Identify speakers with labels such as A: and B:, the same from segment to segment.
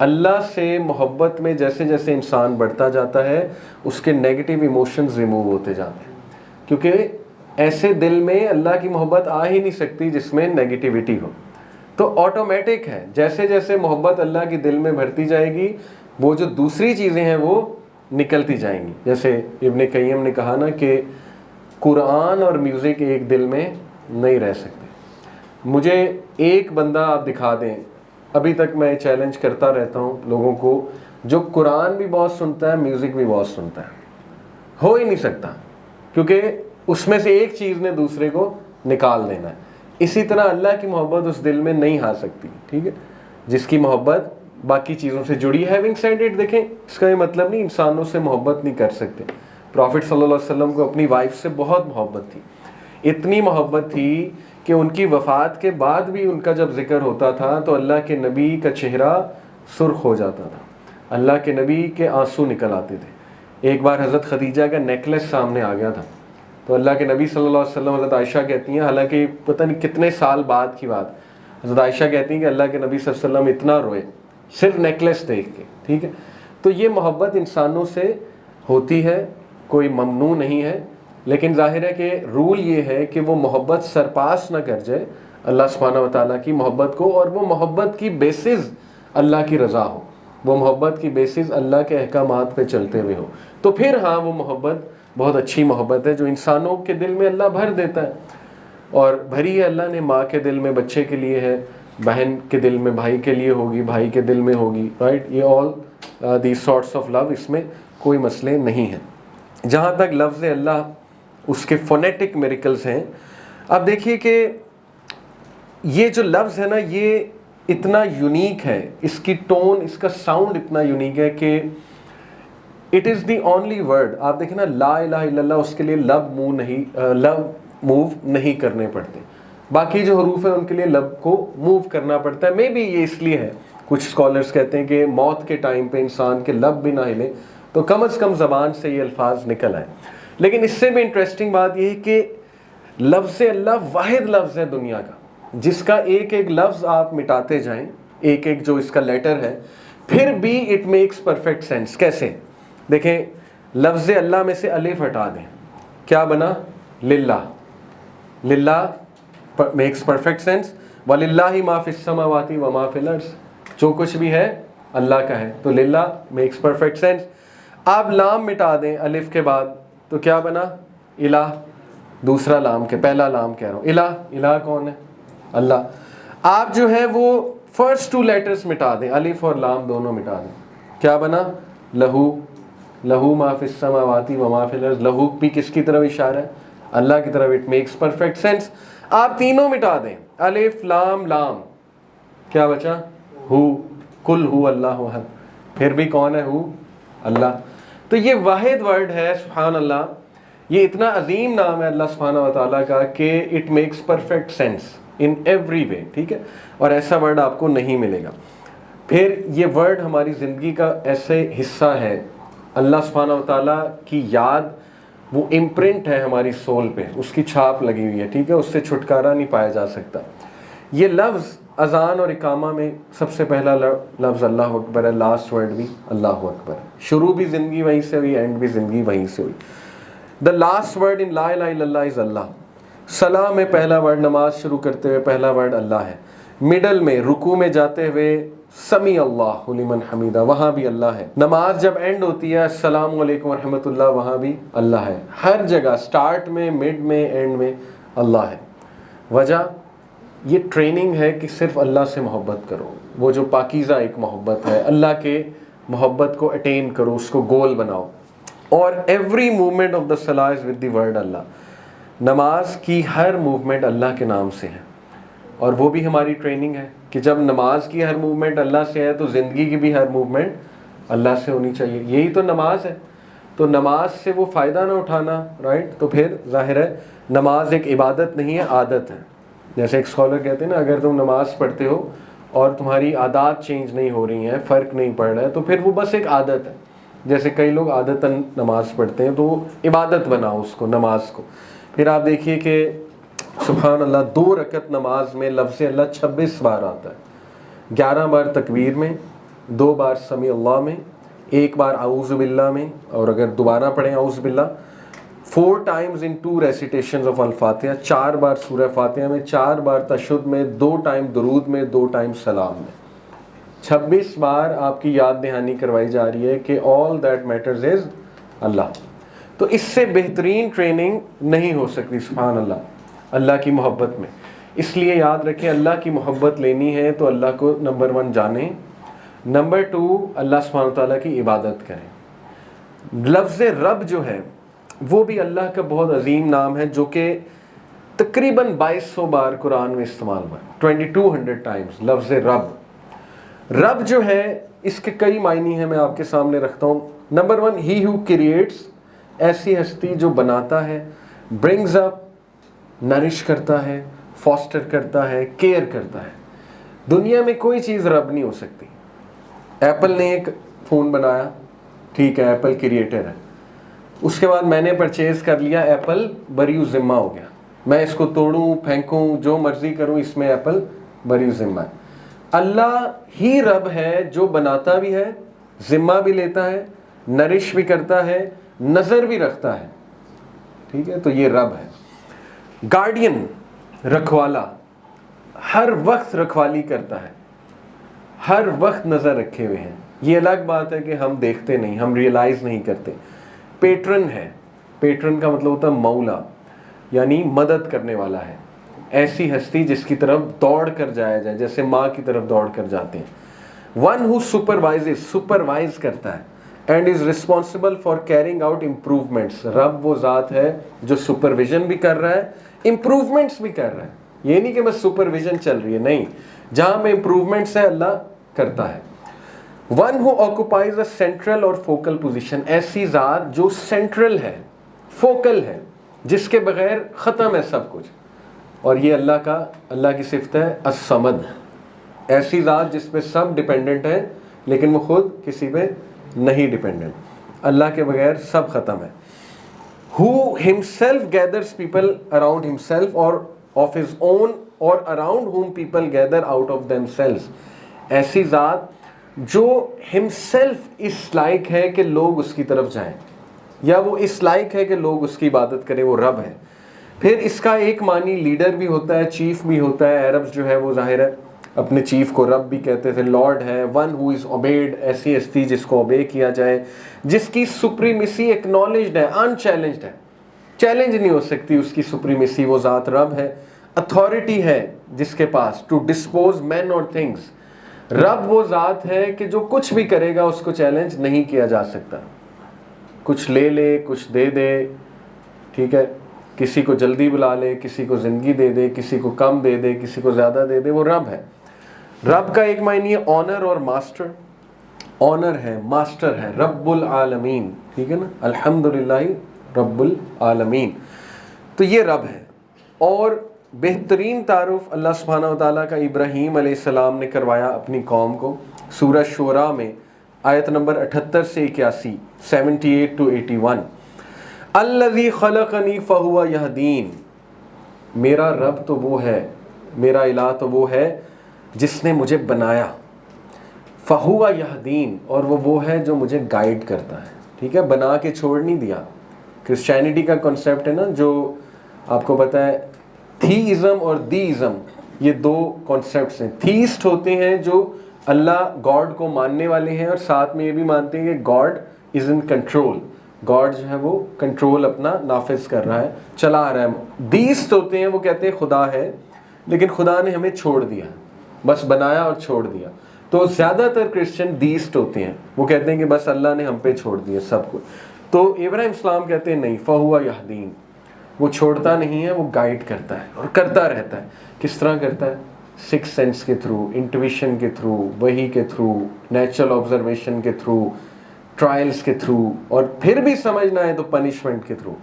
A: اللہ سے محبت میں جیسے جیسے انسان بڑھتا جاتا ہے اس کے نیگیٹو ایموشنز ریموو ہوتے جاتے ہیں، کیونکہ ایسے دل میں اللہ کی محبت آ ہی نہیں سکتی جس میں نیگیٹیوٹی ہو. تو آٹومیٹک ہے، جیسے جیسے محبت اللہ کی دل میں بڑھتی جائے گی وہ جو دوسری چیزیں ہیں وہ نکلتی جائیں گی. جیسے ابن قیم نے کہا نا کہ قرآن اور میوزک ایک دل میں نہیں رہ سکتے. مجھے ایک بندہ آپ دکھا دیں، ابھی تک میں چیلنج کرتا رہتا ہوں لوگوں کو، جو قرآن بھی بہت سنتا ہے میوزک بھی بہت سنتا ہے. ہو ہی نہیں سکتا، کیونکہ اس میں سے ایک چیز نے دوسرے کو نکال دینا ہے. اسی طرح اللہ کی محبت اس دل میں نہیں آ سکتی، ٹھیک ہے، جس کی محبت باقی چیزوں سے جڑی ہے. ہیونگ سیڈ اٹ، دیکھیں اس کا یہ مطلب نہیں انسانوں سے محبت نہیں کر سکتے. پروفٹ صلی اللہ علیہ وسلم کو اپنی وائف سے بہت محبت تھی، اتنی محبت تھی کہ ان کی وفات کے بعد بھی ان کا جب ذکر ہوتا تھا تو اللہ کے نبی کا چہرہ سرخ ہو جاتا تھا، اللہ کے نبی کے آنسو نکل آتے تھے. ایک بار حضرت خدیجہ کا نیکلس سامنے آ گیا تھا تو اللہ کے نبی صلی اللہ علیہ وسلم، حضرت عائشہ کہتی ہیں، حالانکہ پتہ نہیں کتنے سال بعد کی بات، حضرت عائشہ کہتی ہیں کہ اللہ کے نبی صلی اللہ علیہ وسلم اتنا روئے صرف نیکلس دیکھ کے. ٹھیک ہے، تو یہ محبت انسانوں سے ہوتی ہے، کوئی ممنوع نہیں ہے، لیکن ظاہر ہے کہ رول یہ ہے کہ وہ محبت سرپاس نہ کر جائے اللہ سبحانہ و تعالیٰ کی محبت کو، اور وہ محبت کی بیسز اللہ کی رضا ہو، وہ محبت کی بیسز اللہ کے احکامات پہ چلتے ہوئے ہو. تو پھر ہاں وہ محبت بہت اچھی محبت ہے جو انسانوں کے دل میں اللہ بھر دیتا ہے. اور بھری ہے اللہ نے، ماں کے دل میں بچے کے لیے ہے، بہن کے دل میں بھائی کے لیے ہوگی، بھائی کے دل میں ہوگی، رائٹ. یہ all these sorts of love, اس میں کوئی مسئلے نہیں ہیں. جہاں تک لفظ اللہ اس کے فونیٹک میریکلز ہیں، اب دیکھیے کہ یہ جو لفظ ہے نا یہ اتنا یونیک ہے، اس کی ٹون، اس کا ساؤنڈ اتنا یونیک ہے کہ it is the only word. آپ دیکھیں نا لا الہ الا اللہ، اس کے لیے لب موو نہیں کرنے پڑتے. باقی جو حروف ہیں ان کے لیے لب کو موو کرنا پڑتا ہے. مے بی یہ اس لیے ہے، کچھ اسکالرس کہتے ہیں کہ موت کے ٹائم پہ انسان کے لب بھی نہ ہلیں تو کم از کم زبان سے یہ الفاظ نکل آئے. لیکن اس سے بھی انٹرسٹنگ بات یہ ہے کہ لفظ اللہ واحد لفظ ہے دنیا کا جس کا ایک ایک لفظ آپ مٹاتے جائیں، ایک ایک جو اس کا لیٹر ہے، پھر بھی اٹ میکس پرفیکٹ سینس. کیسے؟ دیکھیں لفظ اللہ میں سے الف ہٹا دیں، کیا بنا؟ للہ. للہ میکس پرفیکٹ سینس. وَلِلَّهِ مَا فِي السَّمَاوَاتِ وَمَا فِي الْأَرْضِ، جو کچھ بھی ہے اللہ کا ہے، تو للہ میکس پرفیکٹ سینس. آپ لام مٹا دیں الف کے بعد تو کیا بنا؟ الہ. دوسرا لام کے، پہلا لام کہہ رہا ہوں، الہ. الہ کون ہے؟ اللہ. آپ جو ہے وہ فرسٹ ٹو لیٹرز مٹا دیں، الف اور لام دونوں مٹا دیں، کیا بنا؟ لہو. لہو ما فی السماوات وما فی الارض. لہو بھی کس کی طرف اشارہ ہے؟ اللہ کی طرف. It makes perfect sense. آپ تینوں مٹا دیں، الف لام لام، کیا بچا؟ ہو. کل ہو اللہ احد. پھر بھی کون ہے؟ ہو، اللہ. تو یہ واحد ورڈ ہے، سبحان اللہ. یہ اتنا عظیم نام ہے اللہ سبحانہ و تعالیٰ کا کہ it makes perfect sense in every way. ٹھیک ہے، اور ایسا ورڈ آپ کو نہیں ملے گا. پھر یہ ورڈ ہماری زندگی کا ایسے حصہ ہے، اللہ سبحانہ و تعالیٰ کی یاد وہ امپرنٹ ہے ہماری سول پہ، اس کی چھاپ لگی ہوئی ہے. ٹھیک ہے، اس سے چھٹکارا نہیں پایا جا سکتا. یہ لفظ اذان اور اقامہ میں سب سے پہلا لفظ اللہ اکبر ہے، لاسٹ ورڈ بھی اللہ اکبر. شروع بھی زندگی وہیں سے ہوئی، اینڈ بھی زندگی وہیں سے ہوئی. دا لاسٹ ورڈ ان لا الہ الا اللہ از اللہ. صلاح میں پہلا ورڈ، نماز شروع کرتے ہوئے پہلا ورڈ اللہ ہے. مڈل میں رکوع میں جاتے ہوئے سمی اللہ لمن حمیدہ، وہاں بھی اللہ ہے. نماز جب اینڈ ہوتی ہے السلام علیکم ورحمۃ اللہ، وہاں بھی اللہ ہے. ہر جگہ سٹارٹ میں، مڈ میں، اینڈ میں اللہ ہے. وجہ یہ ٹریننگ ہے کہ صرف اللہ سے محبت کرو، وہ جو پاکیزہ ایک محبت ہے، اللہ کے محبت کو اٹین کرو، اس کو گول بناؤ. اور ایوری موومنٹ آف دا صلاح از ود دی ورڈ اللہ. نماز کی ہر موومنٹ اللہ کے نام سے ہے، اور وہ بھی ہماری ٹریننگ ہے کہ جب نماز کی ہر موومنٹ اللہ سے ہے تو زندگی کی بھی ہر موومنٹ اللہ سے ہونی چاہیے. یہی تو نماز ہے. تو نماز سے وہ فائدہ نہ اٹھانا، رائٹ. تو پھر ظاہر ہے نماز ایک عبادت نہیں ہے، عادت ہے. جیسے ایک اسکالر کہتے ہیں نا، اگر تم نماز پڑھتے ہو اور تمہاری عادات چینج نہیں ہو رہی ہیں، فرق نہیں پڑ رہا ہے، تو پھر وہ بس ایک عادت ہے. جیسے کئی لوگ عادتاً نماز پڑھتے ہیں، تو عبادت بناؤ اس کو، نماز کو. پھر آپ دیکھیے کہ سبحان اللہ 2 رکعت نماز میں لفظ اللہ 26 بار آتا ہے. 11 بار تکبیر میں، 2 بار سمیع اللہ میں، 1 بار اعوذ باللہ میں، اور اگر دوبارہ پڑھیں اعوذ باللہ 4 times in 2 recitations of الفاتحہ، 4 بار سورہ فاتحہ میں، 4 بار تشہد میں، 2 ٹائم درود میں، 2 ٹائم سلام میں، 26 بار آپ کی یاد دہانی کروائی جا رہی ہے کہ all that matters is اللہ۔ تو اس سے بہترین ٹریننگ نہیں ہو سکتی سبحان اللہ اللہ کی محبت میں۔ اس لیے یاد رکھیں اللہ کی محبت لینی ہے تو اللہ کو نمبر 1 جانیں، نمبر 2 اللہ سبحانہ وتعالیٰ کی عبادت کریں۔ لفظ رب جو ہے وہ بھی اللہ کا بہت عظیم نام ہے جو کہ تقریباً 2200 بار قرآن میں استعمال ہوا ہے، 2200 ٹائمز لفظ رب۔ رب جو ہے اس کے کئی معنی ہیں، میں آپ کے سامنے رکھتا ہوں۔ نمبر 1 ہی ہو کریٹس، ایسی ہستی جو بناتا ہے، برنگز اپ نرش کرتا ہے، فاسٹر کرتا ہے، کیئر کرتا ہے۔ دنیا میں کوئی چیز رب نہیں ہو سکتی۔ ایپل نے ایک فون بنایا، ٹھیک ہے ایپل کریٹر ہے، اس کے بعد میں نے پرچیز کر لیا، ایپل بری ذمہ ہو گیا، میں اس کو توڑوں پھینکوں جو مرضی کروں، اس میں ایپل بری ذمہ ہے۔ اللہ ہی رب ہے جو بناتا بھی ہے، ذمہ بھی لیتا ہے، نرش بھی کرتا ہے، نظر بھی رکھتا ہے، ٹھیک ہے، تو یہ رب ہے۔ گارڈین، رکھوالا، ہر وقت رکھوالی کرتا ہے، ہر وقت نظر رکھے ہوئے ہیں۔ یہ الگ بات ہے کہ ہم دیکھتے نہیں، ہم ریئلائز نہیں کرتے۔ پیٹرن ہے، پیٹرن کا مطلب ہوتا ہے مولا، یعنی مدد کرنے والا ہے، ایسی ہستی جس کی طرف دوڑ کر جایا جائے، جیسے ماں کی طرف دوڑ کر جاتے ہیں۔ ون ہو سپروائزز، سپروائز کرتا ہے، and is responsible for carrying out improvements. رب وہ ذات ہے جو سپرویژن بھی کر رہا ہے، امپروومنٹس بھی کر رہا ہے۔ یہ نہیں کہ بس سپرویژن چل رہی ہے، نہیں، جہاں میں امپروومنٹس ہے اللہ کرتا ہے۔ One who occupies a central اور فوکل پوزیشن، ایسی ذات جو سینٹرل ہے، فوکل ہے، جس کے بغیر ختم ہے سب کچھ، اور یہ اللہ کی صفت ہے الصمد، ایسی ذات جس پہ سب ڈیپینڈنٹ ہے لیکن وہ خود کسی پہ نہیں ڈیپینڈنٹ، اللہ کے بغیر سب ختم ہے۔ who himself gathers people around himself or of his own or around whom people gather out of themselves، ایسی ذات جو himself اس لائق ہے کہ لوگ اس کی طرف جائیں، یا وہ اس لائق ہے کہ لوگ اس کی عبادت کریں، وہ رب ہے۔ پھر اس کا ایک معنی لیڈر بھی ہوتا ہے، چیف بھی ہوتا ہے۔ عربز جو ہے وہ ظاہر ہے اپنے چیف کو رب بھی کہتے تھے، لارڈ ہے۔ ون ہو از اوبیڈ، ایسی ہستی جس کو اوبے کیا جائے، جس کی سپریمیسی ایکنالجڈ ہے، ان چیلنجڈ ہے، چیلنج نہیں ہو سکتی اس کی سپریمیسی، وہ ذات رب ہے۔ اتھارٹی ہے جس کے پاس، ٹو ڈسپوز مین اور تھنگس، رب وہ ذات ہے کہ جو کچھ بھی کرے گا اس کو چیلنج نہیں کیا جا سکتا، کچھ لے لے کچھ دے دے، ٹھیک ہے، کسی کو جلدی بلا لے، کسی کو زندگی دے دے، کسی کو کم دے دے، کسی کو زیادہ دے دے، وہ رب ہے۔ رب کا ایک معنی ہے آنر اور ماسٹر، آنر ہے، ماسٹر ہے، رب العالمین، ٹھیک ہے نا، الحمدللہ رب العالمین، تو یہ رب ہے۔ اور بہترین تعارف اللہ سبحانہ وتعالیٰ کا ابراہیم علیہ السلام نے کروایا اپنی قوم کو سورہ شعراء میں، آیت نمبر 78 سے 81، 78 to 81۔ الذی خلقنی فہو یہدین، میرا رب تو وہ ہے، میرا الہ تو وہ ہے جس نے مجھے بنایا، فہو یہدین، اور وہ ہے جو مجھے گائیڈ کرتا ہے، ٹھیک ہے، بنا کے چھوڑ نہیں دیا۔ کرسچینٹی کا کنسیپٹ ہے نا، جو آپ کو پتہ ہے، تھیزم اور دیزم، یہ 2 کنسیپٹس ہیں۔ تھیسٹ ہوتے ہیں جو اللہ گاڈ کو ماننے والے ہیں اور ساتھ میں یہ بھی مانتے ہیں کہ God is in control, God جو ہے وہ کنٹرول اپنا نافذ کر رہا ہے، چلا رہا ہے۔ دیسٹ ہوتے ہیں، وہ کہتے ہیں خدا ہے لیکن خدا نے ہمیں چھوڑ دیا، بس بنایا اور چھوڑ دیا۔ تو زیادہ تر کرسچن دیسٹ ہوتے ہیں، وہ کہتے ہیں کہ بس اللہ نے ہم پہ چھوڑ دیا سب کچھ۔ تو ابراہیم اسلام کہتے ہیں نہیں، فہو یہدین، وہ چھوڑتا نہیں ہے، وہ گائیڈ کرتا ہے اور کرتا رہتا ہے۔ کس طرح کرتا ہے؟ 6 سینس کے تھرو، انٹویشن کے تھرو، وحی کے تھرو، نیچرل آبزرویشن کے تھرو، ٹرائلز کے تھرو، اور پھر بھی سمجھنا ہے تو پنشمنٹ کے تھرو۔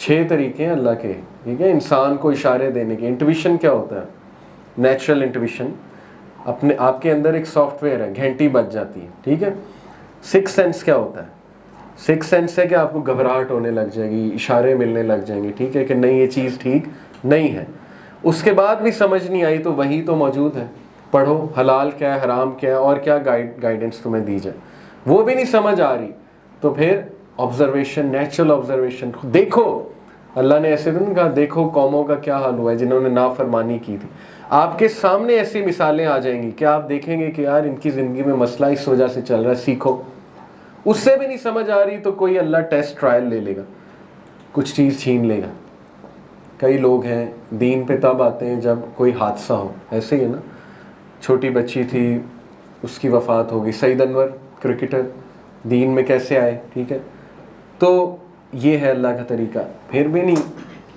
A: 6 طریقے ہیں اللہ کے، ٹھیک ہے، انسان کو اشارے دینے کے۔ انٹویشن کیا ہوتا ہے؟ نیچرل انٹویشن، آپ کے اندر ایک سافٹ ویئر ہے، گھنٹی بج جاتی ہے، ٹھیک ہے۔ 6 سینس کیا ہوتا ہے؟ 6 سینس ہے کہ آپ کو گھبراہٹ ہونے لگ جائے گی، اشارے ملنے لگ جائیں گے، ٹھیک ہے، کہ نہیں یہ چیز ٹھیک نہیں ہے۔ اس کے بعد بھی سمجھ نہیں آئی تو وہی تو موجود ہے، پڑھو حلال کیا ہے حرام کیا ہے اور کیا گائیڈنس تمہیں دی جائے، وہ بھی نہیں سمجھ آ رہی، تو پھر آبزرویشن، نیچرل آبزرویشن دیکھو. اللہ نے ایسے تو نہیں کہا دیکھو قوموں کا کیا حال ہوا ہے جنہوں نے نافرمانی کی تھی. آپ کے سامنے ایسی مثالیں آ جائیں گی کہ آپ دیکھیں گے کہ یار ان کی زندگی میں مسئلہ اس وجہ سے چل رہا ہے، سیکھو. اس سے بھی نہیں سمجھ آ رہی تو کوئی اللہ ٹیسٹ ٹرائل لے لے گا، کچھ چیز چھین لے گا. کئی لوگ ہیں دین پہ تب آتے ہیں جب کوئی حادثہ ہو، ایسے ہی ہے نا، چھوٹی بچی تھی اس کی وفات ہو گئی. سعید انور کرکٹر دین میں کیسے آئے؟ ٹھیک ہے، تو یہ ہے اللہ کا طریقہ. پھر بھی نہیں،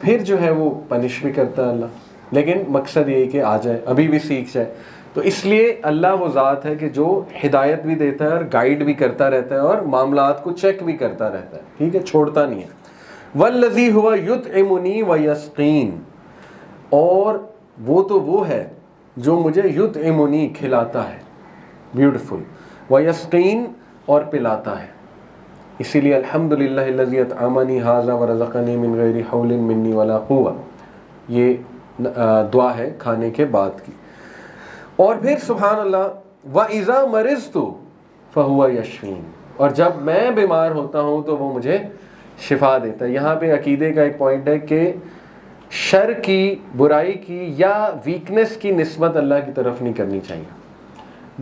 A: پھر جو ہے وہ پنش بھی کرتا ہے اللہ، لیکن مقصد یہ ہے کہ آ جائے، ابھی بھی سیکھ جائے. تو اس لیے اللہ وہ ذات ہے کہ جو ہدایت بھی دیتا ہے اور گائیڈ بھی کرتا رہتا ہے اور معاملات کو چیک بھی کرتا رہتا ہے. ٹھیک ہے، چھوڑتا نہیں ہے. والذی ہوا یطعمنی ویسقین، اور وہ تو وہ ہے جو مجھے یطعمنی کھلاتا ہے، بیوٹیفل، ویسقین اور پلاتا ہے. اسی لیے الحمدللہ الذی اطعمنی ھذا ورزقنی من غیر حول منی ولا قوہ، یہ دعا ہے کھانے کے بعد کی. اور پھر سبحان اللہ، وَإِذَا مَرِضْتُ فَهُوَ يَشْفِينِ، اور جب میں بیمار ہوتا ہوں تو وہ مجھے شفا دیتا ہے. یہاں پہ عقیدے کا ایک پوائنٹ ہے کہ شر کی، برائی کی یا ویکنس کی نسبت اللہ کی طرف نہیں کرنی چاہیے.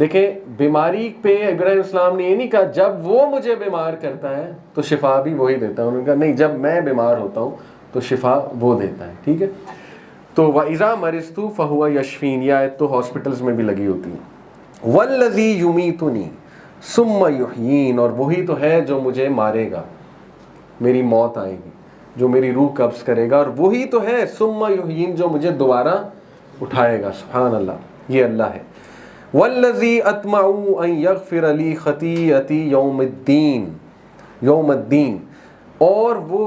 A: دیکھیں بیماری پہ ابراہیم السلام نے یہ نہیں کہا جب وہ مجھے بیمار کرتا ہے تو شفا بھی وہی دیتا ہے. انہوں نے کہا نہیں، جب میں بیمار ہوتا ہوں تو شفا وہ دیتا ہے. ٹھیک ہے، تو وَإِذَا مَرِضْتُ فَهُوَ يَشْفِينِ، یہ آیت تو ہاسپٹلز میں بھی لگی ہوتی ہے. وَالَّذِي يُمِيتُنِي ثُمَّ يُحْيِينِ، اور وہی تو ہے جو مجھے مارے گا، میری موت آئے گی، جو میری روح قبض کرے گا، اور وہی تو ہے ثُمَّ يُحْيِينِ جو مجھے دوبارہ اٹھائے گا. سبحان اللہ، یہ اللہ ہے. وَالَّذِي أَطْمَعُ أَن يَغْفِرَ لِي خَطِيئَتِي یوم الدین، اور وہ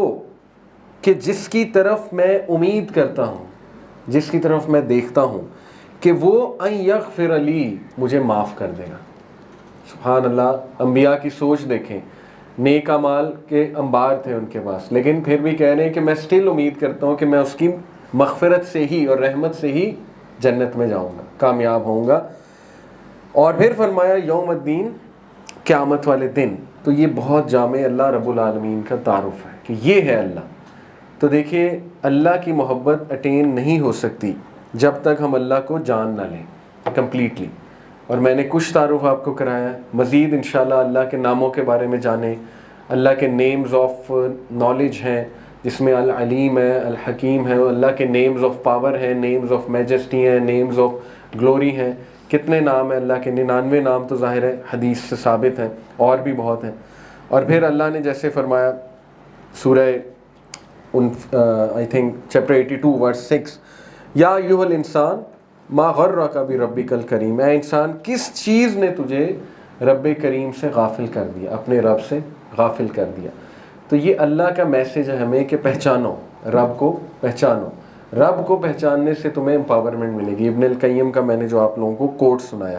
A: کہ جس کی طرف میں امید کرتا ہوں، جس کی طرف میں دیکھتا ہوں کہ وہ ان یغفر لی، مجھے معاف کر دے گا. سبحان اللہ، انبیاء کی سوچ دیکھیں، نیک اعمال کے انبار تھے ان کے پاس، لیکن پھر بھی کہہ رہے ہیں کہ میں سٹل امید کرتا ہوں کہ میں اس کی مغفرت سے ہی اور رحمت سے ہی جنت میں جاؤں گا، کامیاب ہوں گا. اور پھر فرمایا یوم الدین، قیامت والے دن. تو یہ بہت جامع اللہ رب العالمین کا تعارف ہے کہ یہ ہے اللہ. تو دیکھیے اللہ کی محبت اٹین نہیں ہو سکتی جب تک ہم اللہ کو جان نہ لیں کمپلیٹلی. اور میں نے کچھ تعارف آپ کو کرایا، مزید انشاءاللہ اللہ کے ناموں کے بارے میں جانیں. اللہ کے نیمز آف نالج ہیں جس میں العلیم ہے، الحکیم ہے. اللہ کے نیمز آف پاور ہیں، نیمز آف میجسٹی ہیں، نیمز آف گلوری ہیں. کتنے نام ہیں اللہ کے؟ 99 نام تو ظاہر ہے حدیث سے ثابت ہیں، اور بھی بہت ہیں. اور پھر اللہ نے جیسے فرمایا سورہ آئی تھنک چیپٹر 82 ورس 6، یا ایھا الانسان ما غرک بربک الکریم، اے انسان کس چیز نے تجھے رب کریم سے غافل کر دیا، اپنے رب سے غافل کر دیا. تو یہ اللہ کا میسج ہے ہمیں کہ پہچانو رب کو، پہچانو رب کو. پہچاننے سے تمہیں امپاورمنٹ ملے گی. ابن القیم کا میں نے جو آپ لوگوں کو کوٹ سنایا.